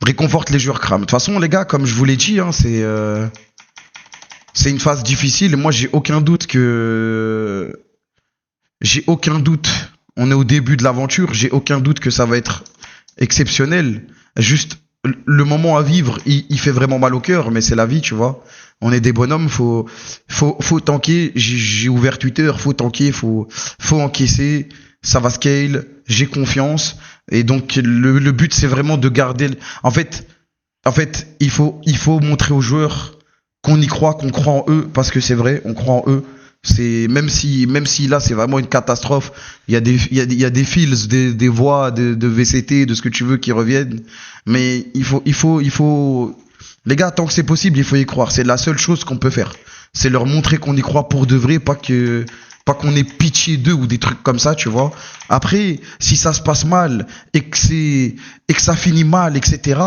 réconforte les joueurs crame. De toute façon, les gars, comme je vous l'ai dit, hein, c'est une phase difficile. Et moi, j'ai aucun doute. On est au début de l'aventure. J'ai aucun doute que ça va être exceptionnel. Juste, le moment à vivre, il fait vraiment mal au cœur, mais c'est la vie, tu vois. On est des bonhommes, faut tanker. J'ai ouvert Twitter, faut tanker, faut encaisser. Ça va scale. J'ai confiance. Et donc, le but, c'est vraiment de garder. En fait, il faut montrer aux joueurs qu'on y croit, qu'on croit en eux, parce que c'est vrai, on croit en eux. C'est même si là c'est vraiment une catastrophe, il y a des fils, des voix de VCT, de ce que tu veux qui reviennent, mais il faut les gars, tant que c'est possible, il faut y croire. C'est la seule chose qu'on peut faire. C'est leur montrer qu'on y croit pour de vrai, pas qu'on ait pitié d'eux ou des trucs comme ça, tu vois. Après, si ça se passe mal et que ça finit mal, etc.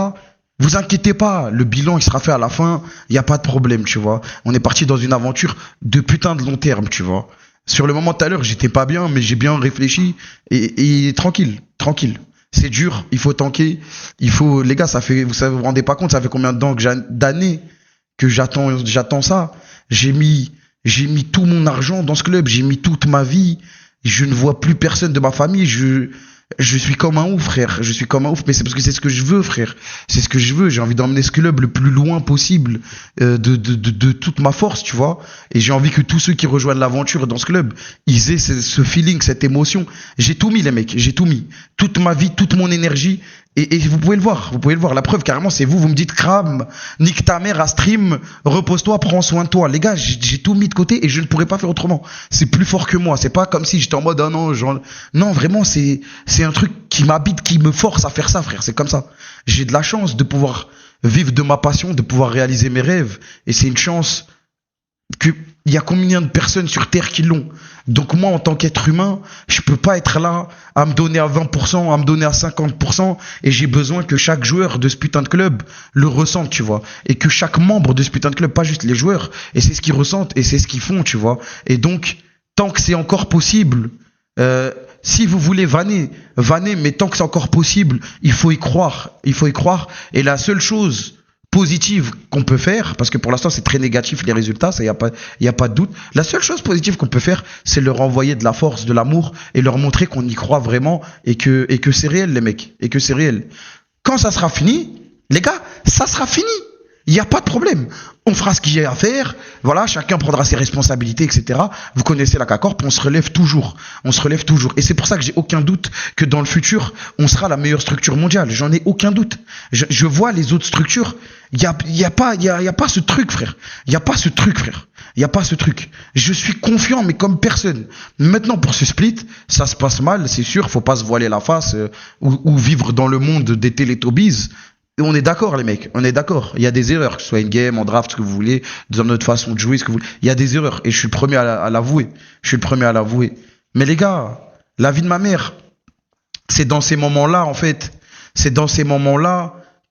Vous inquiétez pas, le bilan il sera fait à la fin, il y a pas de problème, tu vois. On est parti dans une aventure de putain de long terme, tu vois. Sur le moment tout à l'heure, j'étais pas bien, mais j'ai bien réfléchi et tranquille. C'est dur, il faut tanker, les gars, vous vous rendez pas compte, ça fait combien d'années que j'attends ça. J'ai mis tout mon argent dans ce club, j'ai mis toute ma vie, je ne vois plus personne de ma famille, je suis comme un ouf, frère. Je suis comme un ouf, mais c'est parce que c'est ce que je veux, frère. C'est ce que je veux. J'ai envie d'emmener ce club le plus loin possible de toute ma force, tu vois. Et j'ai envie que tous ceux qui rejoignent l'aventure dans ce club, ils aient ce feeling, cette émotion. J'ai tout mis, les mecs. J'ai tout mis. Toute ma vie, toute mon énergie. Et vous pouvez le voir. Vous pouvez le voir. La preuve, carrément, c'est vous. Vous me dites, crame, nique ta mère à stream, repose-toi, prends soin de toi. Les gars, j'ai tout mis de côté et je ne pourrais pas faire autrement. C'est plus fort que moi. C'est pas comme si j'étais en mode, ah non, non, vraiment, c'est un truc qui m'habite, qui me force à faire ça, frère. C'est comme ça. J'ai de la chance de pouvoir vivre de ma passion, de pouvoir réaliser mes rêves. Et c'est une chance que, il y a combien de personnes sur Terre qui l'ont. Donc moi, en tant qu'être humain, je peux pas être là à me donner à 20%, à me donner à 50%, et j'ai besoin que chaque joueur de ce putain de club le ressente, tu vois. Et que chaque membre de ce putain de club, pas juste les joueurs, et c'est ce qu'ils ressentent, et c'est ce qu'ils font, tu vois. Et donc, tant que c'est encore possible, si vous voulez vanner, mais tant que c'est encore possible, il faut y croire. Et la seule chose positive qu'on peut faire, parce que pour l'instant c'est très négatif les résultats, ça y a pas de doute. La seule chose positive qu'on peut faire, c'est leur envoyer de la force, de l'amour et leur montrer qu'on y croit vraiment et que c'est réel, les mecs, et que c'est réel. Quand ça sera fini, les gars, ça sera fini. Il n'y a pas de problème. On fera ce qu'il y a à faire. Voilà, chacun prendra ses responsabilités, etc. Vous connaissez la CACORP, on se relève toujours. Et c'est pour ça que j'ai aucun doute que dans le futur, on sera la meilleure structure mondiale. J'en ai aucun doute. Je vois les autres structures. Il y a pas ce truc, frère. Il y a pas ce truc. Je suis confiant, mais comme personne. Maintenant, pour ce split, ça se passe mal, c'est sûr. Faut pas se voiler la face ou vivre dans le monde des Teletubbies. On est d'accord, les mecs, on est d'accord. Il y a des erreurs, que ce soit in-game, en draft, ce que vous voulez, dans notre façon de jouer, ce que vous voulez. Il y a des erreurs, et je suis le premier à l'avouer. Mais les gars, la vie de ma mère, c'est dans ces moments-là, en fait,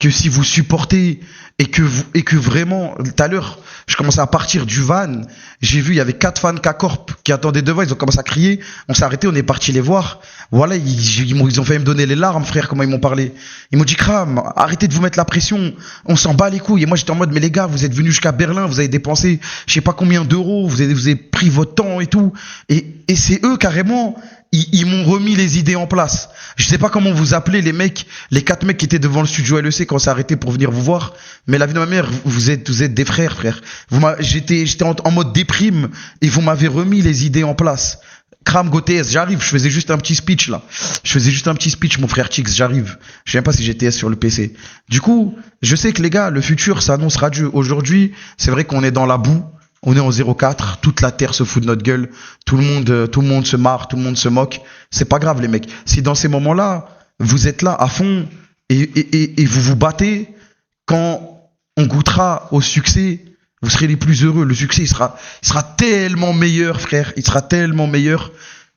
que si vous supportez et que vraiment, tout à l'heure, je commençais à partir du van, j'ai vu, il y avait 4 fans K-Corp qui attendaient devant, ils ont commencé à crier, on s'est arrêté, on est parti les voir. Voilà, ils ont failli me donner les larmes, frère, comment ils m'ont parlé. Ils m'ont dit, Kram, arrêtez de vous mettre la pression, on s'en bat les couilles. Et moi, j'étais en mode, mais les gars, vous êtes venus jusqu'à Berlin, vous avez dépensé, je sais pas combien d'euros, vous avez pris votre temps et tout. Et c'est eux, carrément, ils m'ont remis les idées en place. Je sais pas comment vous appelez les mecs, les 4 mecs qui étaient devant le studio LEC quand on s'est arrêté pour venir vous voir. Mais la vie de ma mère, vous êtes des frères, frère. J'étais en mode déprime et vous m'avez remis les idées en place. Kram GoTS, j'arrive, je faisais juste un petit speech là. Mon frère Tix, j'arrive. Je sais même pas si j'ai TS sur le PC. Du coup, je sais que les gars, le futur s'annonce radieux. Aujourd'hui, c'est vrai qu'on est dans la boue. On est en 0-4, toute la terre se fout de notre gueule, tout le monde se marre, tout le monde se moque. C'est pas grave, les mecs. Si dans ces moments-là, vous êtes là à fond et vous vous battez, quand on goûtera au succès, vous serez les plus heureux. Le succès, il sera tellement meilleur, frère. Il sera tellement meilleur.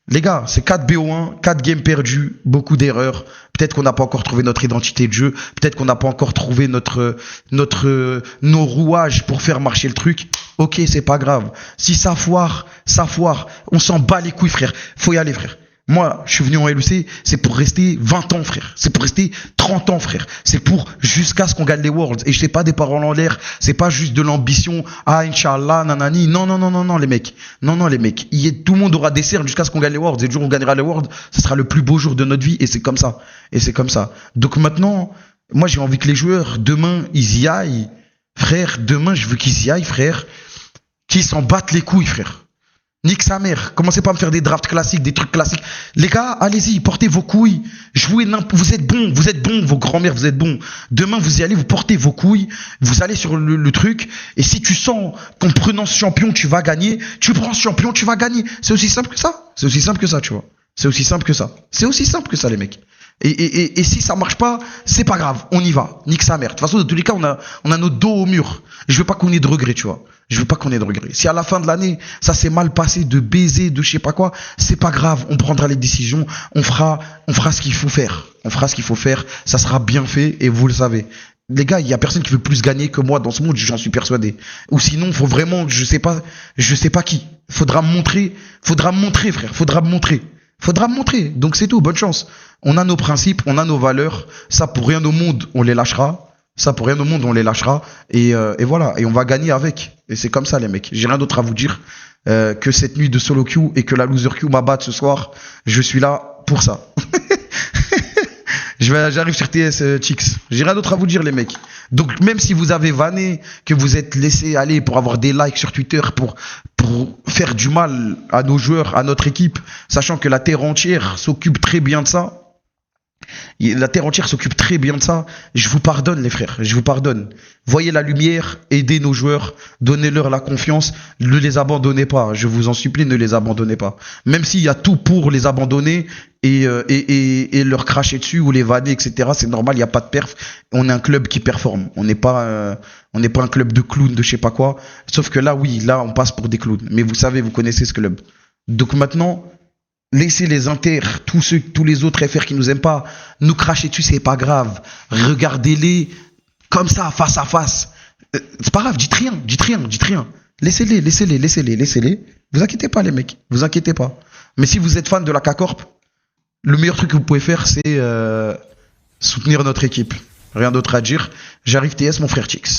Les gars, c'est 4 BO1, 4 games perdus, beaucoup d'erreurs. Peut-être qu'on n'a pas encore trouvé notre identité de jeu. Peut-être qu'on n'a pas encore trouvé nos rouages pour faire marcher le truc. Ok, c'est pas grave. Si ça foire, ça foire. On s'en bat les couilles, frère. Faut y aller, frère. Moi, je suis venu en LEC, c'est pour rester 20 ans, frère. C'est pour rester 30 ans, frère. C'est pour jusqu'à ce qu'on gagne les Worlds. Et je sais pas des paroles en l'air, c'est pas juste de l'ambition. Ah, Inch'Allah, nanani. Non, non, non, non, non, les mecs. Non, non, les mecs. Tout le monde aura des cernes jusqu'à ce qu'on gagne les Worlds. Et le jour où on gagnera les Worlds, ce sera le plus beau jour de notre vie. Et c'est comme ça. Et c'est comme ça. Donc maintenant, moi, j'ai envie que les joueurs, demain, ils y aillent. Frère, demain, je veux qu'ils y aillent, frère. Qu'ils s'en battent les couilles, frère. Nique sa mère. Commencez pas à me faire des drafts classiques, des trucs classiques. Les gars, allez-y, portez vos couilles. Jouez vous êtes bons, vos grands-mères, vous êtes bons. Demain, vous y allez, vous portez vos couilles, vous allez sur le truc. Et si tu sens qu'en prenant ce champion, tu vas gagner, tu prends ce champion, tu vas gagner. C'est aussi simple que ça. C'est aussi simple que ça, tu vois. C'est aussi simple que ça. C'est aussi simple que ça, les mecs. Et si ça marche pas, c'est pas grave, on y va, nique sa mère. De toute façon, dans tous les cas, on a notre dos au mur. Je veux pas qu'on ait de regrets, tu vois. Je veux pas qu'on ait de regrets. Si à la fin de l'année, ça s'est mal passé, de baiser, de je sais pas quoi, c'est pas grave, on prendra les décisions, on fera ce qu'il faut faire. On fera ce qu'il faut faire, ça sera bien fait, et vous le savez. Les gars, il y a personne qui veut plus gagner que moi dans ce monde, j'en suis persuadé. Ou sinon, faut vraiment, je sais pas qui. Faudra me montrer, frère, faudra me montrer. Donc c'est tout, bonne chance. On a nos principes, on a nos valeurs. Ça, pour rien au monde, on les lâchera. Et voilà. Et on va gagner avec. Et c'est comme ça, les mecs. J'ai rien d'autre à vous dire que cette nuit de solo queue et que la loser queue m'abatte ce soir. Je suis là pour ça. J'arrive sur TS Chicks. J'ai rien d'autre à vous dire, les mecs. Donc, même si vous avez vanné, que vous êtes laissé aller pour avoir des likes sur Twitter, pour faire du mal à nos joueurs, à notre équipe, sachant que la terre entière s'occupe très bien de ça. La terre entière s'occupe très bien de ça. Je vous pardonne, les frères. Je vous pardonne. Voyez la lumière, aidez nos joueurs, donnez-leur la confiance. Ne les abandonnez pas. Je vous en supplie, ne les abandonnez pas. Même s'il y a tout pour les abandonner et leur cracher dessus ou les vanner, etc. C'est normal, il n'y a pas de perf. On est un club qui performe. On n'est pas un club de clowns, de je sais pas quoi. Sauf que là, oui, là, on passe pour des clowns. Mais vous savez, vous connaissez ce club. Donc maintenant, laissez les inters, tous les autres FR qui nous aiment pas, nous cracher dessus, c'est pas grave. Regardez-les comme ça, face à face. C'est pas grave, dites rien. Laissez-les. Vous inquiétez pas, les mecs. Vous inquiétez pas. Mais si vous êtes fan de la K-Corp, le meilleur truc que vous pouvez faire, c'est soutenir notre équipe. Rien d'autre à dire. J'arrive TS, mon frère Chix.